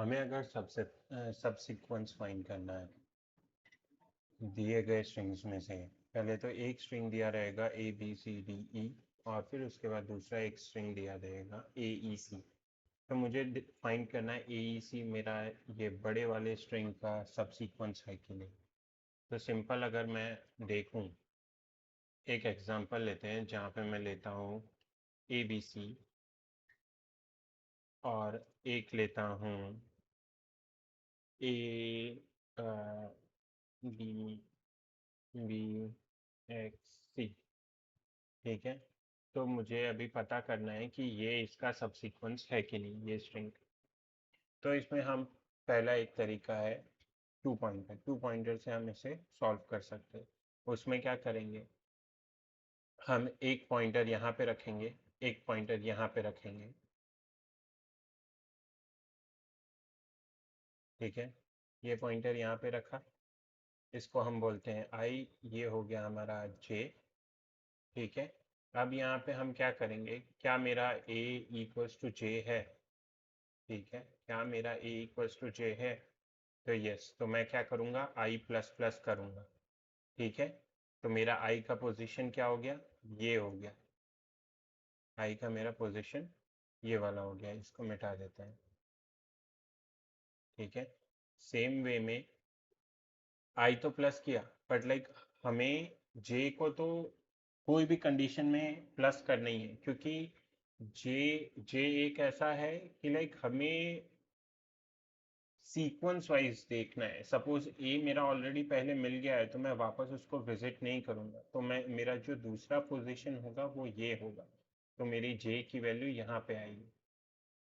हमें अगर सब सीक्वेंस फाइंड करना है दिए गए स्ट्रिंग्स में से, पहले तो एक स्ट्रिंग दिया रहेगा ABCDE और फिर उसके बाद दूसरा एक स्ट्रिंग दिया रहेगा AEC। तो मुझे फाइंड करना है AEC मेरा ये बड़े वाले स्ट्रिंग का सब सीक्वेंस है कि नहीं। तो सिंपल अगर मैं देखूं, एक एग्जांपल लेते हैं जहाँ पे मैं लेता हूँ ABC और एक लेता हूँ ABXC। ठीक है, तो मुझे अभी पता करना है कि ये इसका सब सीक्वेंस है कि नहीं ये स्ट्रिंग। तो इसमें हम पहला एक तरीका है टू पॉइंटर से हम इसे सॉल्व कर सकते हैं। उसमें क्या करेंगे, हम एक पॉइंटर यहाँ पे रखेंगे, एक पॉइंटर यहाँ पे रखेंगे। ठीक है, ये पॉइंटर यहाँ पे रखा, इसको हम बोलते हैं I, ये हो गया हमारा J। ठीक है, अब यहाँ पे हम क्या करेंगे, क्या मेरा A इक्वल्स टू J है। ठीक है, क्या मेरा A इक्वल्स टू J है, तो यस, तो मैं क्या करूँगा I प्लस प्लस करूँगा। ठीक है, तो मेरा I का पोजीशन क्या हो गया, ये हो गया। I का मेरा पोजीशन ये वाला हो गया, इसको मिटा देते हैं। ठीक है, सेम वे में I तो प्लस किया, बट लाइक हमें J को तो कोई भी कंडीशन में प्लस करना ही है, क्योंकि J एक ऐसा है कि लाइक हमें सीक्वेंस वाइज देखना है। सपोज ए मेरा ऑलरेडी पहले मिल गया है तो मैं वापस उसको विजिट नहीं करूंगा, तो मैं मेरा जो दूसरा पोजीशन होगा वो ये होगा, तो मेरी जे की वैल्यू यहाँ पे आएगी।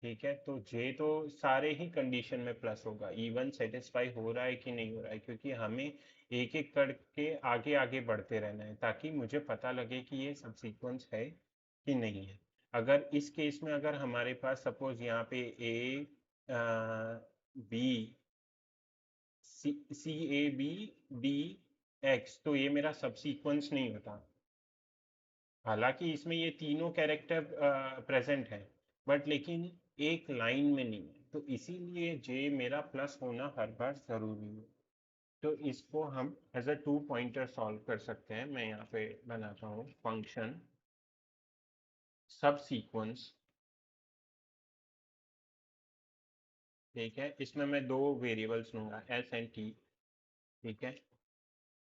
ठीक है, तो जे तो सारे ही कंडीशन में प्लस होगा, इवन सेटिस्फाई हो रहा है कि नहीं हो रहा है, क्योंकि हमें एक एक करके आगे आगे बढ़ते रहना है ताकि मुझे पता लगे कि ये सब सीक्वेंस है कि नहीं है। अगर इस केस में अगर हमारे पास सपोज यहाँ पे ए बी CABD, तो ये मेरा सब सीक्वेंस नहीं होता। हालांकि इसमें ये तीनों कैरेक्टर प्रेजेंट हैं, बट लेकिन एक लाइन में नहीं है, तो इसीलिए जे मेरा प्लस होना हर बार जरूरी है। तो इसको हम as a two pointer solve कर सकते हैं। मैं यहाँ पे बनाता हूँ फंक्शन सब सीक्वेंस। ठीक है, इसमें मैं दो वेरिएबल्स लूंगा S एंड T। ठीक है,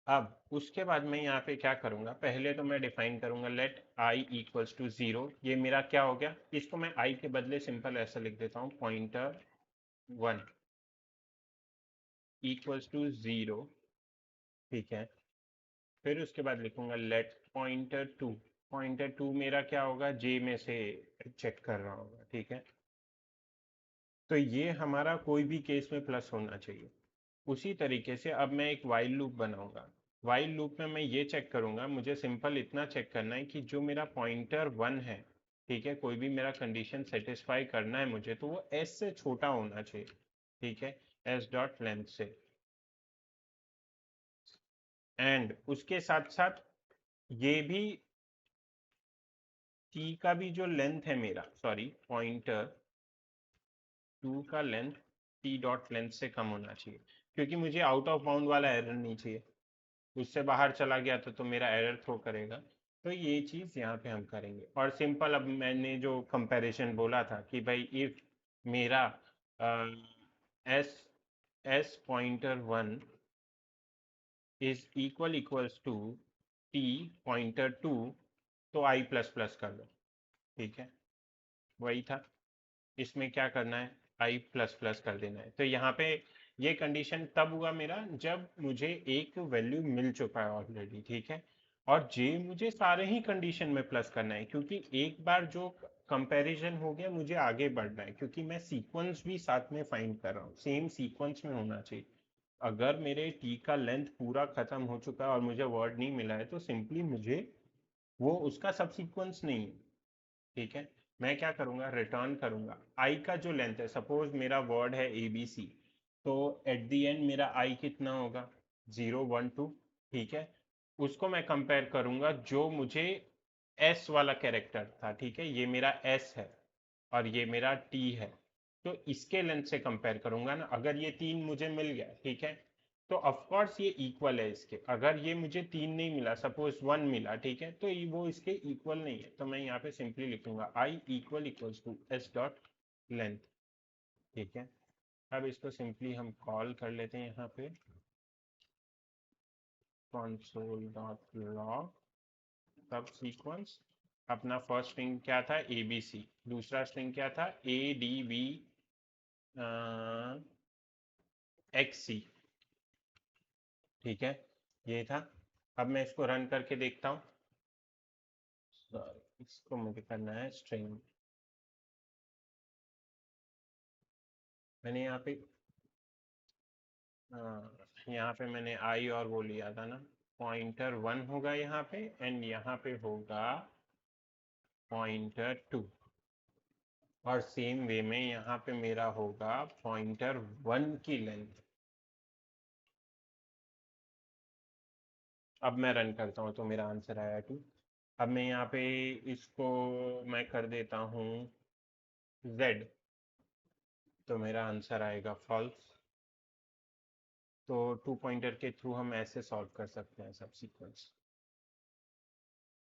अब उसके बाद मैं यहाँ पे क्या करूँगा, पहले तो मैं डिफाइन करूँगा लेट I इक्वल्स टू 0। ये मेरा क्या हो गया, इसको मैं I के बदले सिंपल ऐसा लिख देता हूँ, पॉइंटर 1 इक्वल्स टू 0। ठीक है, फिर उसके बाद लिखूंगा लेट पॉइंटर टू मेरा क्या होगा, J में से चेक कर रहा होगा। ठीक है, तो ये हमारा कोई भी केस में प्लस होना चाहिए। उसी तरीके से अब मैं एक वाइल लूप बनाऊंगा। वाइल लूप में मैं ये चेक करूंगा, मुझे सिंपल इतना चेक करना है कि जो मेरा पॉइंटर 1 है, ठीक है, कोई भी मेरा कंडीशन सेटिस्फाई करना है मुझे, तो वो S से छोटा होना चाहिए। ठीक है, S डॉट लेंथ से, एंड उसके साथ साथ ये भी T का भी जो लेंथ है मेरा, सॉरी पॉइंटर 2 का लेंथ T डॉट लेंथ से कम होना चाहिए, क्योंकि मुझे आउट ऑफ बाउंड वाला एरर नहीं चाहिए। उससे बाहर चला गया तो मेरा एरर थ्रो करेगा। तो ये चीज़ यहाँ पे हम करेंगे। और सिंपल, अब मैंने जो कंपैरिजन बोला था कि भाई इफ मेरा S S pointer 1 is equals to T pointer 2, तो आई प्लस प्लस कर दो। ठीक है, वही था, इसमें क्या करना है, आई प्लस प्लस कर देना है। तो यहाँ पे ये कंडीशन तब हुआ मेरा जब मुझे एक वैल्यू मिल चुका है ऑलरेडी। ठीक है, और जे मुझे सारे ही कंडीशन में प्लस करना है, क्योंकि एक बार जो कंपैरिजन हो गया मुझे आगे बढ़ना है, क्योंकि मैं सीक्वेंस भी साथ में फाइंड कर रहा हूँ, सेम सीक्वेंस में होना चाहिए। अगर मेरे टी का लेंथ पूरा खत्म हो चुका है और मुझे वर्ड नहीं मिला है, तो सिंपली मुझे वो उसका सब सीक्वेंस नहीं है। ठीक है, मैं क्या करूंगा, रिटर्न करूंगा आई का जो लेंथ है। सपोज मेरा वर्ड है ABC, तो एट द एंड मेरा आई कितना होगा, 0 1 2। ठीक है, उसको मैं कंपेयर करूंगा जो मुझे S वाला कैरेक्टर था। ठीक है, ये मेरा S है और ये मेरा T है। तो इसके लेंथ से कंपेयर करूंगा ना। अगर ये 3 मुझे मिल गया, ठीक है, तो ऑफ कोर्स ये इक्वल है इसके। अगर ये मुझे 3 नहीं मिला, सपोज 1 मिला, ठीक है, तो वो इसके इक्वल नहीं है। तो मैं यहाँ पे सिंपली लिखूंगा I equals to s dot length, ठीक है। अब इसको सिंपली हम कॉल कर लेते हैं यहाँ पे console डॉट लॉग सब सीक्वेंस। अपना फर्स्ट स्ट्रिंग क्या था, ए बी सी। दूसरा स्ट्रिंग क्या था, ए डी बी एक्स सी, ठीक है, ये था। अब मैं इसको रन करके देखता हूँ। सॉरी, इसको मुझे करना है स्ट्रिंग। मैंने यहाँ पे मैंने आई और वो लिया था ना, पॉइंटर 1 होगा यहाँ पे, एंड यहाँ पे होगा पॉइंटर 2। और सेम वे में यहाँ पे मेरा होगा पॉइंटर 1 की लेंथ। अब मैं रन करता हूँ तो मेरा आंसर आया 2। अब मैं यहाँ पे इसको मैं कर देता हूँ z, तो मेरा आंसर आएगा फॉल्स। तो 2 पॉइंटर के थ्रू हम ऐसे सॉल्व कर सकते हैं सब सीक्वेंस।